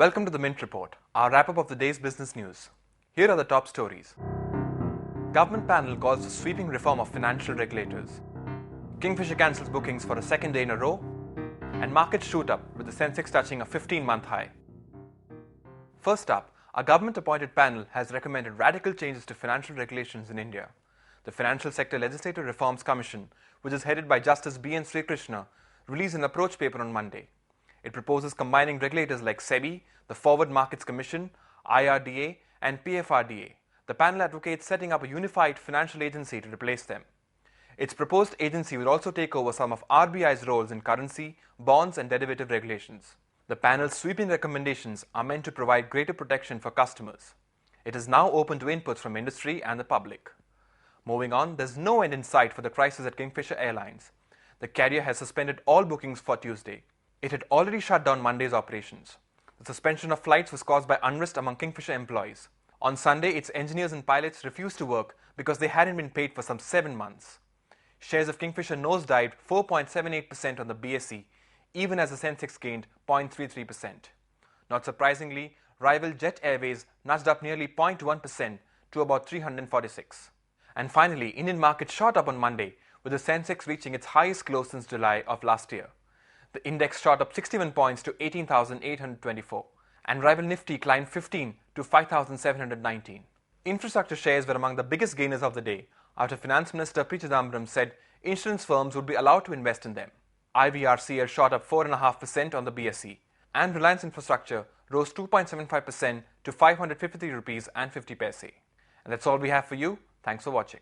Welcome to the Mint Report, our wrap-up of the day's business news. Here are the top stories. Government panel calls for sweeping reform of financial regulators. Kingfisher cancels bookings for a second day in a row. And markets shoot up with the Sensex touching a 15-month high. First up, a government-appointed panel has recommended radical changes to financial regulations in India. The Financial Sector Legislative Reforms Commission, which is headed by Justice B.N. Srikrishna, released an approach paper on Monday. It proposes combining regulators like SEBI, the Forward Markets Commission, IRDA, and PFRDA. The panel advocates setting up a unified financial agency to replace them. Its proposed agency will also take over some of RBI's roles in currency, bonds, and derivative regulations. The panel's sweeping recommendations are meant to provide greater protection for customers. It is now open to inputs from industry and the public. Moving on, there's no end in sight for the crisis at Kingfisher Airlines. The carrier has suspended all bookings for Tuesday. It had already shut down Monday's operations. The suspension of flights was caused by unrest among Kingfisher employees. On Sunday, its engineers and pilots refused to work because they hadn't been paid for some 7 months. Shares of Kingfisher nosedived 4.78% on the BSE, even as the Sensex gained 0.33%. Not surprisingly, rival Jet Airways nudged up nearly 0.1% to about 346. And finally, Indian markets shot up on Monday, with the Sensex reaching its highest close since July of last year. The index shot up 61 points to 18,824, and rival Nifty climbed 15 to 5,719. Infrastructure shares were among the biggest gainers of the day after Finance Minister P. Chidambaram said insurance firms would be allowed to invest in them. IVRCL shot up 4.5% on the BSE, and Reliance Infrastructure rose 2.75% to 553 rupees and 50 paise. And that's all we have for you. Thanks for watching.